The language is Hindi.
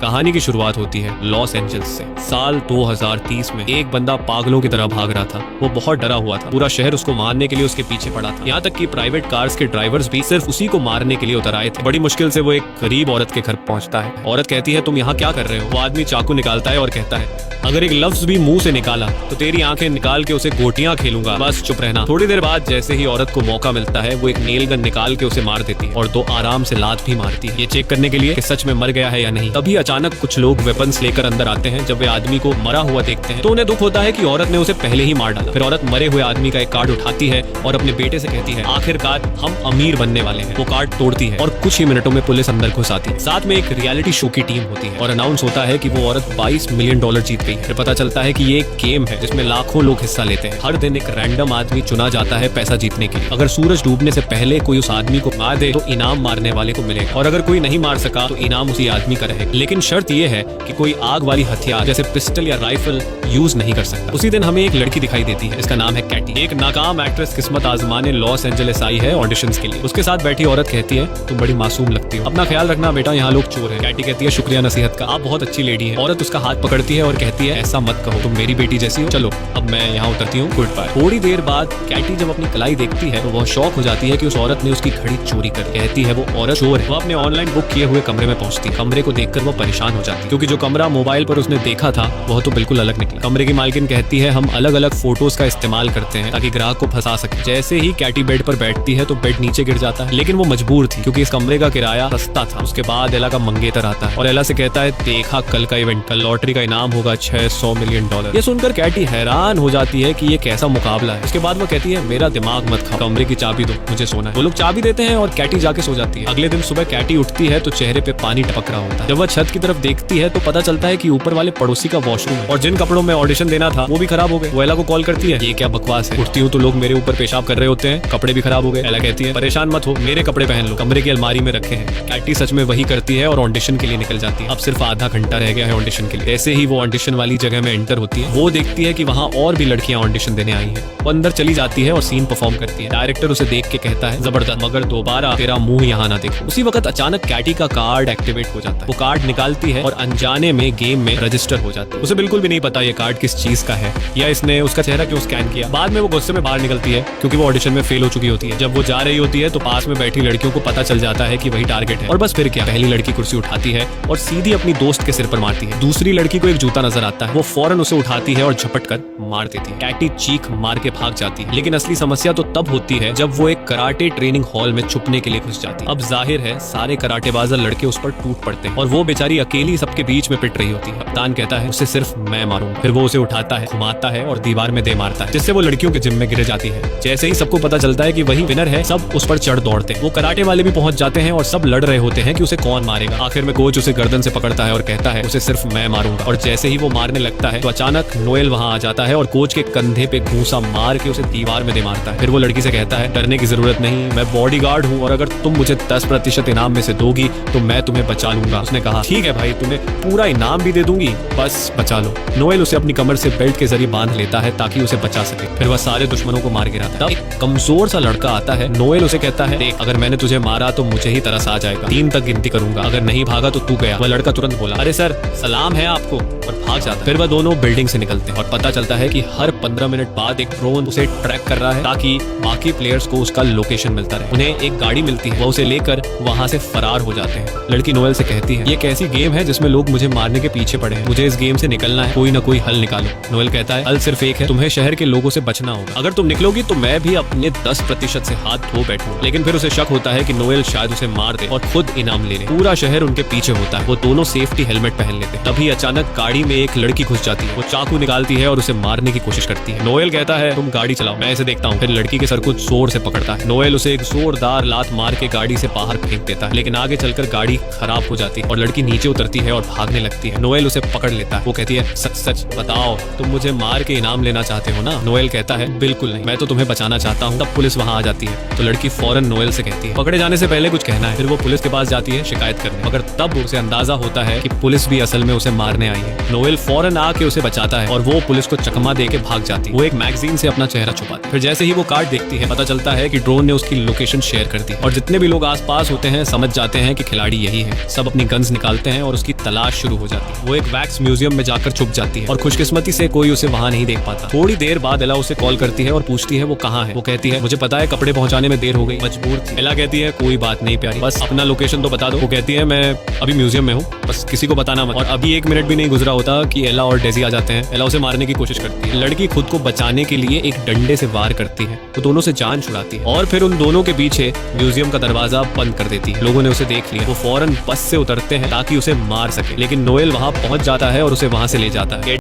कहानी की शुरुआत होती है लॉस एंजल्स से। साल 2030 में एक बंदा पागलों की तरह भाग रहा था। वो बहुत डरा हुआ था। पूरा शहर उसको मारने के लिए उसके पीछे पड़ा था। यहाँ तक कि प्राइवेट कार्स के ड्राइवर्स भी सिर्फ उसी को मारने के लिए उतर आए थे। बड़ी मुश्किल से वो एक गरीब औरत के घर पहुंचता है। औरत कहती है, तुम यहाँ क्या कर रहे हो? वो आदमी चाकू निकालता है और कहता है, अगर एक लफ्ज भी मुंह से निकाला तो तेरी आंखें निकाल के उसे गोटियां खेलूंगा, बस चुप रहना। थोड़ी देर बाद जैसे ही औरत को मौका मिलता है, वो एक नेल गन निकाल के उसे मार देती है और 2 आराम से लात भी मारती है, ये चेक करने के लिए कि सच में मर गया है या नहीं। तभी अचानक कुछ लोग वेपन्स लेकर अंदर आते हैं। जब वे आदमी को मरा हुआ देखते हैं तो उन्हें दुख होता है कि औरत ने उसे पहले ही मार डाला। फिर औरत मरे हुए आदमी का एक कार्ड उठाती है और अपने बेटे से कहती है, आखिरकार हम अमीर बनने वाले हैं। वो कार्ड तोड़ती है और कुछ ही मिनटों में पुलिस अंदर घुस आती है। साथ में एक रियलिटी शो की टीम होती है और अनाउंस होता है कि वो औरत $22 मिलियन जीत गई है। फिर पता चलता है कि ये एक गेम है जिसमें लाखों लोग हिस्सा लेते हैं। हर दिन एक रैंडम आदमी चुना जाता है पैसा जीतने के लिए। अगर सूरज डूबने से पहले कोई उस आदमी को मार दे तो इनाम मारने वाले को मिलेगा, और अगर कोई नहीं मार सका तो इनाम उसी आदमी का रहेगा। लेकिन शर्त ये है कि कोई आग वाली हथियार जैसे पिस्टल या राइफल यूज नहीं कर सकता। उसी दिन हमें एक लड़की दिखाई देती है, इसका नाम है कैटी। एक नाकाम एक्ट्रेस किस्मत आजमाने लॉस एंजलिस आई है ऑडिशंस के लिए। उसके साथ बैठी औरत कहती है, तुम बड़ी मासूम लगती हो, अपना ख्याल रखना बेटा, यहाँ लोग चोर हैं। कैटी कहती है, शुक्रिया नसीहत का, आप बहुत अच्छी लेडी हैं। औरत उसका हाथ पकड़ती है और कहती है, ऐसा मत कहो, तुम मेरी बेटी जैसी हो, चलो अब मैं यहाँ उतरती हूँ, गुड बाय। थोड़ी देर बाद कैटी जब अपनी कलाई देखती है तो वह शॉक हो जाती है कि उस औरत ने उसकी घड़ी चोरी कर। कहती है वो औरत चोर है। वो अपने ऑनलाइन बुक किए हुए कमरे में पहुंचती। कमरे को देखकर वो परेशान हो जाती क्योंकि जो कमरा मोबाइल पर उसने देखा था वह तो बिल्कुल अलग निकला। कमरे की मालकिन कहती है, हम अलग अलग फोटोज का इस्तेमाल करते हैं ताकि ग्राहक को फंसा सके। जैसे ही कैटी बेड पर बैठती है तो बेड नीचे गिर जाता है, लेकिन वो मजबूर थी क्योंकि इस कमरे का किराया सस्ता था। उसके बाद एला का मंगेतर आता है और एला से कहता है, देखा कल का इवेंट, कल लॉटरी का इनाम होगा $600 मिलियन। ये सुनकर कैटी हैरान हो जाती है कि ये कैसा मुकाबला है। उसके बाद वो कहती है, मेरा दिमाग मत खाओ, कमरे की चाबी दो, मुझे सोना है। वो लोग चाबी देते हैं और कैटी जाके सो जाती है। अगले दिन सुबह कैटी उठती है तो चेहरे पे पानी टपक रहा होता है। जब वह छत की तरफ देखती है तो पता चलता है कि ऊपर वाले पड़ोसी का वॉशरूम है और जिन कपड़ों में ऑडिशन देना था वो भी खराब हो गए। वो एला को कॉल करती है, ये क्या बकवास है, उठती हूँ तो लोग मेरे ऊपर पेशाब कर रहे होते हैं, कपड़े भी खराब हो गए। एला कहती है, परेशान मत हो, मेरे कपड़े पहन लो, कमरे की अलमारी में रखे हैं। कैटी सच में वही करती है और ऑडिशन के लिए निकल जाती है। अब सिर्फ आधा घंटा रह गया है ऑडिशन के लिए। ऐसे ही वो ऑडिशन वाली जगह में एंटर होती है। वो देखती है कि वहाँ और भी लड़कियां ऑडिशन देने आई हैं। वो अंदर चली जाती है और सीन परफॉर्म करती है। डायरेक्टर उसे देख के कहता है, जबरदस्त, मगर दोबारा तेरा मुंह यहाँ ना देखो। उसी वक्त अचानक कैटी का कार्ड एक्टिवेट हो जाता है। वो कार्ड निकालती है और अनजाने में गेम में रजिस्टर हो जाती है। उसे बिल्कुल भी नहीं पता ये कार्ड किस चीज का है या इसने उसका चेहरा क्यों स्कैन किया। बाद में वो गुस्से में बाहर निकलती है क्योंकि वो ऑडिशन में फेल हो चुकी होती है। जब वो जा रही होती है तो पास में बैठी लड़कियों को पता चल जाता है कि वही टारगेट है। और बस फिर क्या, पहली लड़की कुर्सी उठाती है और सीधी अपनी दोस्त के सिर पर मारती है। दूसरी लड़की को एक जूता नजर आता है, वो फौरन उसे उठाती है और झपट कर मार देती है। कैटी चीख मार के भाग जाती है, लेकिन असली समस्या तो तब होती है जब वो एक कराटे ट्रेनिंग हॉल में छुपने के लिए घुस जाती है। अब जाहिर है सारे कराटेबाज लड़के उस पर टूट पड़ते हैं और वो बेचारी अकेली सबके बीच में पिट रही होती है। कप्तान कहता है, उसे सिर्फ मैं मारूंगा। फिर वो उसे उठाता है, घुमाता है और दीवार में दे मारता है, जिससे वो लड़कियों के जिम में गिर जाती है। जैसे ही सबको पता चलता है कि वही विनर है, सब उस पर चढ़ दौड़ते हैं। वो कराटे वाले भी पहुंच जाते हैं और सब लड़ रहे होते हैं कि उसे कौन मारेगा। आखिर में कोच उसे गर्दन से पकड़ता है और कहता है, उसे सिर्फ मैं मारूंगा। और जैसे ही वो मारने लगता है तो अचानक नोएल वहां आ जाता है और कोच के कंधे पे घूंसा मार के उसे दीवार में दे मारता है। फिर वो लड़की से कहता है, डरने की जरूरत नहीं, मैं बॉडीगार्ड हूँ और अगर तुम मुझे 10% इनाम में से दोगी तो मैं तुम्हें बचा लूंगा। उसने कहा, ठीक है भाई, तुम्हें पूरा इनाम भी दे दूंगी, बस बचा लो। नोएल उसे अपनी कमर से बेल्ट के जरिए बांध लेता है ताकि उसे बचा सके। फिर वह सारे दुश्मनों को मार गिराता है। तब एक कमजोर सा लड़का आता है। नोएल उसे कहता है, देख, अगर मैंने तुझे मारा तो मुझे ही तरस आ जाएगा, 3 तक गिनती करूंगा, अगर नहीं भागा तो तू गया। वह लड़का तुरंत बोला, अरे सर, सलाम है आपको, और भाग जाता है। फिर वह दोनों बिल्डिंग से निकलते हैं और पता चलता है कि हर 15 मिनट बाद एक ड्रोन उसे ट्रैक कर रहा है ताकि बाकी प्लेयर्स को उसका लोकेशन मिलता रहे। उन्हें एक गाड़ी मिलती है, वह उसे लेकर वहां से फरार हो जाते हैं। लड़की नोएल से कहती है, ये कैसी गेम है जिसमें लोग मुझे मारने के पीछे पड़े हैं, मुझे इस गेम से निकलना है, कोई ना कोई हल निकालो। नोएल कहता है, हल सिर्फ एक है, तुम्हें शहर के लोगों से बचना होगा, अगर तुम निकलोगी तो मैं भी अपने 10% से हाथ धो बैठूंगा। लेकिन फिर उसे शक होता है कि नोएल शायद उसे मार दे और खुद इनाम ले ले। पूरा शहर उनके पीछे होता है। वो दोनों सेफ्टी हेलमेट पहन लेते हैं। तभी अचानक गाड़ी में एक लड़की घुस जाती है। वो चाकू निकालती है और उसे मारने की कोशिश करती है। नोएल कहता है, तुम गाड़ी चलाओ, मैं इसे देखता हूँ। फिर लड़की के सर को जोर से पकड़ता है। नोएल उसे एक जोरदार लात मार के गाड़ी से बाहर फेंक देता है, लेकिन आगे चलकर गाड़ी खराब हो जाती है और लड़की नीचे उतरती है और भागने लगती है। नोएल उसे पकड़ लेता है। वो कहती है, सच सच बताओ, तुम मुझे मार के इनाम लेना चाहते हो ना? नोएल कहता है, बिल्कुल नहीं, मैं तो तुम्हें बचाना चाहता करता हूँ, तब पुलिस वहाँ आ जाती है। तो लड़की फौरन नोएल से कहती है पकड़े जाने से पहले कुछ कहना है। फिर वो पुलिस के पास जाती है शिकायत करने, मगर तब उसे अंदाजा होता है कि पुलिस भी असल में उसे मारने आई है। नोएल फौरन आके उसे बचाता है और वो पुलिस को चकमा दे के भाग जाती है। वो एक मैगजीन से अपना चेहरा छुपाती है। फिर जैसे ही वो कार्ड देखती है पता चलता है कि ड्रोन ने उसकी लोकेशन शेयर कर दी और जितने भी लोग आसपास होते हैं समझ जाते हैं कि खिलाड़ी यही है। सब अपनी गन्स निकालते हैं और उसकी तलाश शुरू हो जाती है। वो एक वैक्स म्यूजियम में जाकर छुप जाती है और खुशकिस्मती से कोई उसे वहां नहीं देख पाता। थोड़ी देर बाद एला उसे कॉल करती है और पूछती है वो कहाँ है। वो कहती है मुझे पता है, कपड़े पहुंचाने में देर हो गई, मजबूर थी। एला कहती है कोई बात नहीं प्यारी, बस अपना लोकेशन तो बता दो। वो कहती है मैं अभी म्यूजियम में हूँ, बस किसी को बताना मत। और अभी 1 मिनट भी नहीं गुजरा होता कि एला और डेजी आ जाते हैं। एला उसे मारने की कोशिश करती है। लड़की खुद को बचाने के लिए एक डंडे से वार करती है तो दोनों से जान छुड़ाती है और फिर उन दोनों के पीछे म्यूजियम का दरवाजा बंद कर देती है। लोगों ने उसे देख लिया। वो फौरन बस से उतरते हैं ताकि उसे मार सके, लेकिन नोएल वहां पहुंच जाता है और उसे वहां से ले जाता है।